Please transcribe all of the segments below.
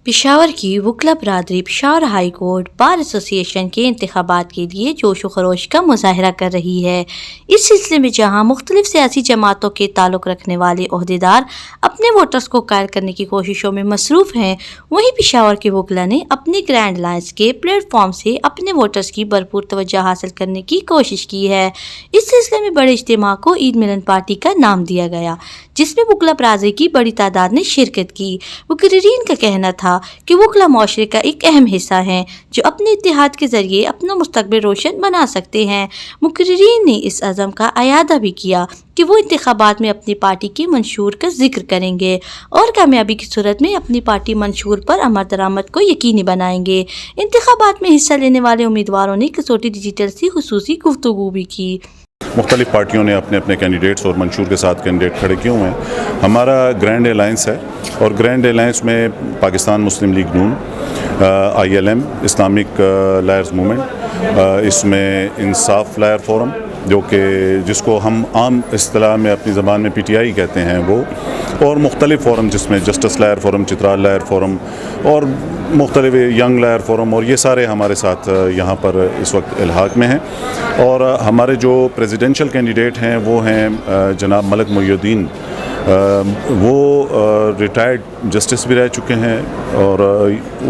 पेशावर की वकला बरादरी Peshawar high court bar association के इंतखाबात के लिए जोश व खरोश का मुजाहरा कर रही है। इस सिलसिले में जहां मुख्तलिफ सियासी जमातों के ताल्लुक़ रखने वाले ओहदेदार अपने वोटर्स को कायल करने की कोशिशों में मसरूफ़ हैं, वहीं पेशावर के वकला ने अपने ग्रैंड अलायंस के प्लेटफॉर्म से अपने वोटर्स की भरपूर तवज्जो हासिल करने की कोशिश की है। इस सिलसिले में बड़े इज्तिमा को ईद मिलन पार्टी का नाम दिया गया, जिसमें वकला बरादरी की बड़ी तादाद ने शिरकत की। मुकर्रिरीन का कहना था कि वकला मुआशरे का एक अहम हिस्सा हैं जो अपने इत्तेहाद के ज़रिए अपना मुस्तकबिल रोशन बना सकते हैं। मुकर्रिरीन ने इस अज़म का अयादा भी किया कि वो इंतखाबात में अपनी पार्टी के मंशूर का जिक्र करेंगे और कामयाबी की सूरत में अपनी पार्टी मंशूर पर अमल दरामद को यकीनी बनाएंगे। इंतखाबात में हिस्सा लेने वाले उम्मीदवारों ने कसौटी डिजिटल से खुसूसी गुफ्तगू भी की। मुख्तलिफ़ पार्टियों ने अपने अपने कैंडिडेट्स और मंशूर के साथ कैंडिडेट खड़े किए हुए हैं। हमारा ग्रैंड अलायंस है और ग्रैंड अलायंस में पाकिस्तान मुस्लिम लीग नून, ILM इस्लामिक लायर्स मूवमेंट, इसमें इंसाफ लायर फोरम जो कि जिसको हम आम इस्तिलाह में अपनी ज़बान में PTI कहते हैं वो, और मुख्तलिफ़ फोरम जिसमें justice lawyer forum, Chitral lawyer forum और मुख्तलिफ़ यंग लायर फोरम, और ये सारे हमारे साथ यहाँ पर इस वक्त इल्हाक में हैं। और हमारे जो प्रेसिडेंशियल कैंडिडेट हैं वो हैं जनाब मलिक मोइनुद्दीन, वो रिटायर्ड जस्टिस भी रह चुके हैं और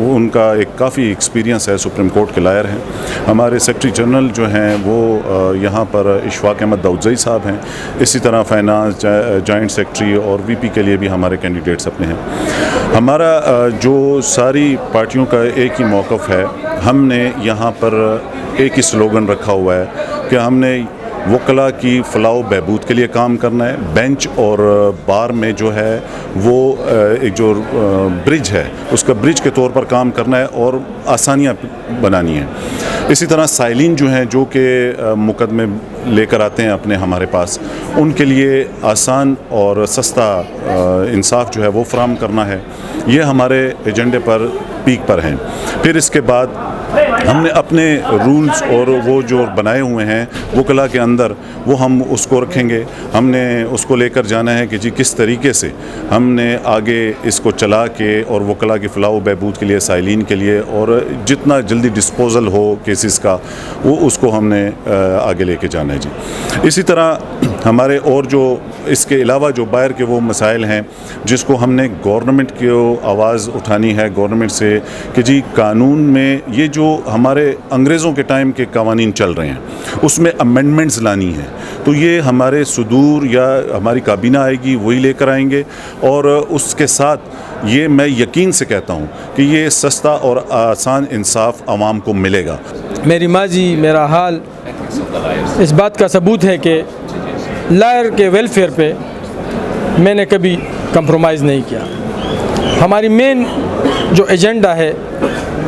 उनका एक काफ़ी एक्सपीरियंस है, सुप्रीम कोर्ट के लायर हैं। हमारे सेक्रेटरी जनरल जो हैं वो यहाँ पर इशफाक अहमद दाऊदज़ई साहब हैं। इसी तरह फाइनेंस जॉइंट सेक्रेटरी और VP के लिए भी हमारे कैंडिडेट्स अपने हैं। हमारा जो सारी पार्टियों का एक ही मौक़िफ़ है, हमने यहाँ पर एक ही स्लोगन रखा हुआ है कि हमने वकला की फलाह बहबूद के लिए काम करना है। बेंच और बार में जो है वो एक जो ब्रिज है उसका ब्रिज के तौर पर काम करना है और आसानियाँ बनानी है। इसी तरह साइलिन जो हैं जो कि मुकदमे लेकर आते हैं अपने हमारे पास, उनके लिए आसान और सस्ता इंसाफ जो है वो फराहम करना है। ये हमारे एजेंडे पर पीक पर हैं। फिर इसके बाद हमने अपने रूल्स और वो जो बनाए हुए हैं वकला के अंदर वो हम उसको रखेंगे। हमने उसको लेकर जाना है कि जी किस तरीके से हमने आगे इसको चला के और वकला की फलाह बहबूद के लिए, साइलिन के लिए, और जितना जल्दी डिस्पोजल हो केसेस का वो उसको हमने आगे लेके जाना है जी। इसी तरह हमारे और जो इसके अलावा जो बाहर के वो मसाइल हैं जिसको हमने गवर्नमेंट की आवाज़ उठानी है गवर्नमेंट से कि जी कानून में ये जो हमारे अंग्रेज़ों के टाइम के कवानीन चल रहे हैं उसमें अमेंडमेंट्स लानी है, तो ये हमारे सुदूर या हमारी काबीना आएगी वही लेकर आएंगे। और उसके साथ ये मैं यकीन से कहता हूँ कि ये सस्ता और आसान इंसाफ आवाम को मिलेगा। मेरी माजी मेरा हाल इस बात का सबूत है कि लायर के वेलफेयर पे मैंने कभी कंप्रोमाइज़ नहीं किया। हमारी मेन जो एजेंडा है,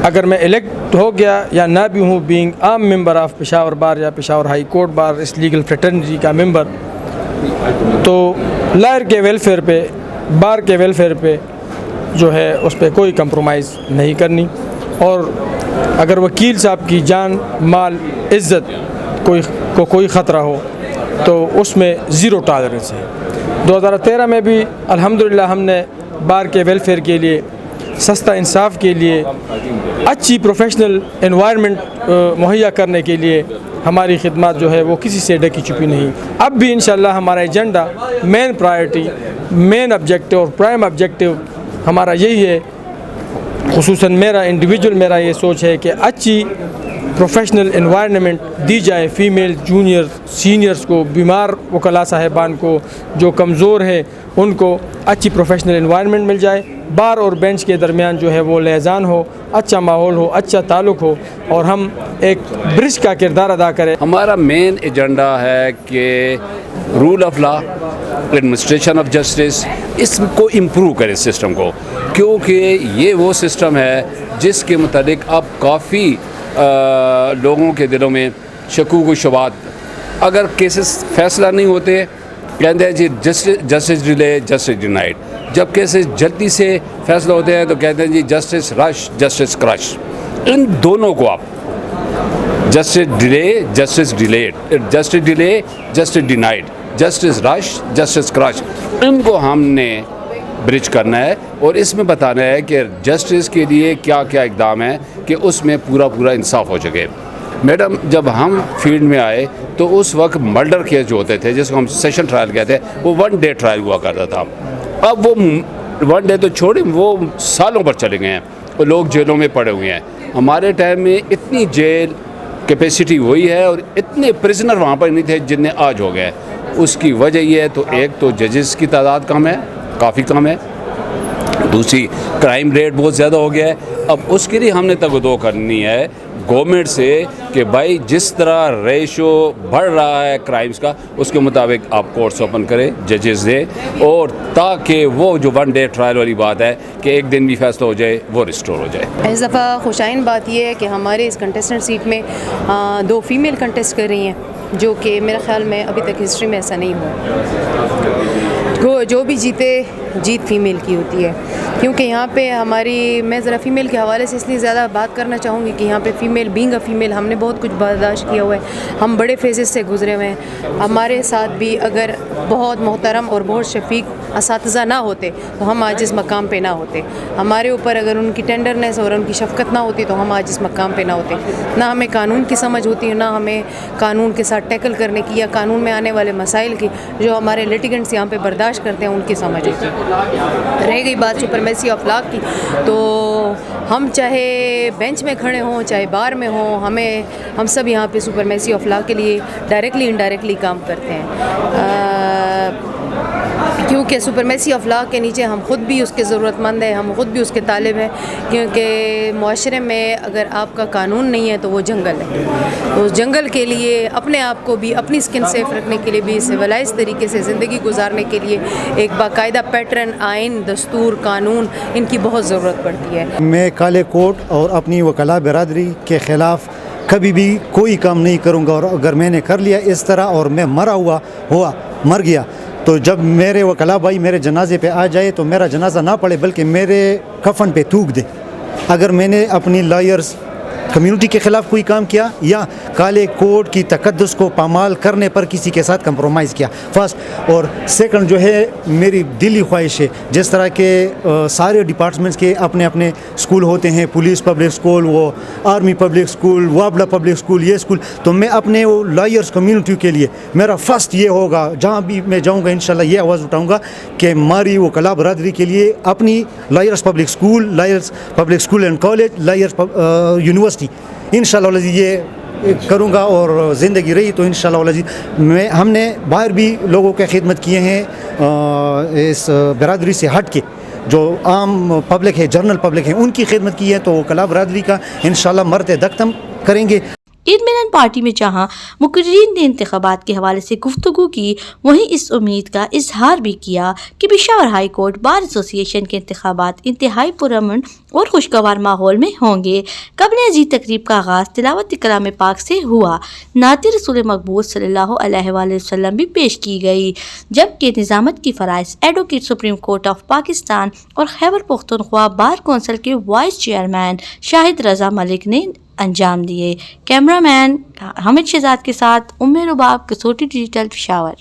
अगर मैं इलेक्ट हो गया या ना भी हूँ, बीइंग आम मेंबर ऑफ पेशावर बार या पेशावर हाई कोर्ट बार इस लीगल फ्रेटर्निटी का मेंबर, तो लायर के वेलफेयर पे, बार के वेलफेयर पे जो है उस पर कोई कंप्रोमाइज़ नहीं करनी। और अगर वकील साहब की जान, माल, इज़्ज़त कोई ख़तरा हो तो उसमें ज़ीरो टॉलरेंस है। 2013 में भी अल्हम्दुलिल्लाह हमने बार के वेलफेयर के लिए, सस्ता इंसाफ के लिए, अच्छी प्रोफेशनल एनवायरनमेंट मुहैया करने के लिए हमारी खिदमत जो है वो किसी से ढकी छुपी नहीं। अब भी इंशाल्लाह हमारा agenda, main priority, main objective और प्राइम ऑब्जेक्टिव हमारा यही है। खुसूसन मेरा ये सोच है कि अच्छी प्रोफेशनल एनवायरनमेंट दी जाए फीमेल जूनियर सीनियर्स को, बीमार वकला साहिबान को, जो कमज़ोर है उनको अच्छी प्रोफेशनल एनवायरनमेंट मिल जाए। बार और बेंच के दरमियान जो है वो लेज़ान हो, अच्छा माहौल हो, अच्छा ताल्लुक़ हो और हम एक ब्रिज का किरदार अदा करें। हमारा मेन एजेंडा है कि rule of law, administration of justice, इसको इम्प्रूव करें सिस्टम को, क्योंकि ये वो सिस्टम है जिसके मुताबिक अब काफ़ी लोगों के दिलों में शकूक व शुबात, अगर केसेस फैसला नहीं होते कहते हैं जी जस्टिस डिले, जस्टिस डिनाइड। जब केसेस जल्दी से फैसला होते हैं तो कहते हैं जी जस्टिस रश, जस्टिस क्रश। इन दोनों को आप justice delay, justice delayed, justice delay, justice denied, justice rush, justice crush, इनको हमने ब्रिज करना है और इसमें बताना है कि जस्टिस के लिए क्या क्या इकदाम है कि उसमें पूरा पूरा इंसाफ हो सके। मैडम, जब हम फील्ड में आए तो उस वक्त मर्डर केस जो होते थे, जिसको हम सेशन ट्रायल कहते हैं, वो 1 डे ट्रायल हुआ करता था। अब वो 1 डे तो छोड़े, वो सालों पर चले गए हैं, वो लोग जेलों में पड़े हुए हैं। हमारे टाइम में इतनी जेल कैपेसिटी हुई है और इतने प्रिजनर वहाँ पर नहीं थे जितने आज हो गए। उसकी वजह ये है, तो एक तो जजेस की तादाद कम है, काफ़ी कम है, दूसरी क्राइम रेट बहुत ज़्यादा हो गया है। अब उसके लिए हमने तगदो करनी है गवर्नमेंट से कि भाई जिस तरह रेशो बढ़ रहा है क्राइम्स का, उसके मुताबिक आप कोर्ट्स ओपन करें, जजेस दें, और ताकि वो जो 1 डे ट्रायल वाली बात है कि एक दिन भी फैसला हो जाए, वो रिस्टोर हो जाए। इस दफ़ा खुशाइन बात यह है कि हमारे इस कंटेस्टेंट सीट में 2 फीमेल कंटेस्ट कर रही हैं, जो कि मेरे ख़्याल में अभी तक हिस्ट्री में ऐसा नहीं हुआ। जो भी जीते, जीत फ़ीमेल की होती है, क्योंकि यहाँ पे हमारी, मैं ज़रा फ़ीमेल के हवाले से इसलिए ज़्यादा बात करना चाहूँगी कि यहाँ पे फ़ीमेल, बीइंग अ फ़ीमेल, हमने बहुत कुछ बर्दाश्त किया हुआ है, हम बड़े फेजेस से गुज़रे हुए हैं। हमारे साथ भी अगर बहुत मोहतरम और बहुत शफीक असातिज़ा ना होते तो हम आज इस मकाम पे ना होते। हमारे ऊपर अगर उनकी टेंडरनेस और उनकी शफ़क़त ना होती तो हम आज इस मकाम पे ना होते। ना हमें कानून की समझ होती है, ना हमें कानून के साथ टैकल करने की या कानून में आने वाले मसाइल की जो हमारे लिटिगेंट्स यहाँ पे बर्दाश्त करते हैं उनकी समझ होती है। रह गई बात सुपरमेसी ऑफ लॉ की, तो हम चाहे बेंच में खड़े हों चाहे बार में हों, हम सब यहाँ पे सुपरमेसी ऑफ लॉ के लिए डायरेक्टली इनडायरेक्टली काम करते हैं, क्योंकि सुपरमेसी ऑफ लॉ के नीचे हम ख़ुद भी उसके ज़रूरतमंद हैं, हम ख़ुद भी उसके तालिब हैं। क्योंकि मुआशरे में अगर आपका कानून नहीं है तो वो जंगल है, तो उस जंगल के लिए अपने आप को भी, अपनी स्किन सेफ रखने के लिए भी, सिविलाइज तरीके से ज़िंदगी गुजारने के लिए एक बाकायदा पैटर्न, आइन, दस्तूर, कानून, इनकी बहुत ज़रूरत पड़ती है। मैं काले कोट और अपनी वकला बिरादरी के ख़िलाफ़ कभी भी कोई काम नहीं करूँगा, और अगर मैंने कर लिया इस तरह और मैं मर गया तो जब मेरे वकला भाई मेरे जनाजे पे आ जाए तो मेरा जनाजा ना पड़े बल्कि मेरे कफन पे थूक दे। अगर मैंने अपनी लॉयर्स कम्युनिटी के ख़िलाफ़ कोई काम किया या काले कोड की तकद्दुस को पामाल करने पर किसी के साथ कंप्रोमाइज़ किया, फर्स्ट। और सेकंड जो है, मेरी दिली ख्वाहिश है, जिस तरह के सारे डिपार्टमेंट्स के अपने अपने स्कूल होते हैं, पुलिस पब्लिक स्कूल, वो आर्मी पब्लिक स्कूल, वाबला पब्लिक स्कूल, ये स्कूल, तो मैं अपने वो लॉयर्स कम्युनिटी के लिए मेरा फर्स्ट ये होगा, जहाँ भी मैं जाऊँगा इंशाल्लाह ये आवाज़ उठाऊँगा कि हमारी वो कला बरादरी के लिए अपनी lawyers public school and college, lawyers university इंशाल्लाह ये करूँगा। और ज़िंदगी रही तो इंशाल्लाह हमने बाहर भी लोगों के खिदमत किए हैं, इस बिरादरी से हट के जो आम पब्लिक है, जनरल पब्लिक है, उनकी खिदमत की है, तो कला बिरादरी का इंशाल्लाह मरते दख्त हम करेंगे। ईद मिलन पार्टी में जहां मुकर्रीन ने इंतखाबात के हवाले से गुफ्तगू की, वहीं इस उम्मीद का इजहार भी किया कि Peshawar high court bar association के इंतखाबात इंतहाई पुरअमन और खुशगवार माहौल में होंगे। कबल अजीज तकरीब का आगाज़ तिलावत कलाम पाक से हुआ, नात रसूल मकबूल सल्लल्लाहु अलैहि वसल्लम भी पेश की गई, जबकि निज़ामत की फ़राइज़ advocate supreme court of Pakistan और खैबर पख्तूनख्वा बार कौंसिल के वाइस चेयरमैन शाहिद रज़ा मलिक ने अंजाम दिए। कैमरामैन हामिद शहजाद के साथ उम्मे रुबाब, कसौटी डिजिटल, पेशावर।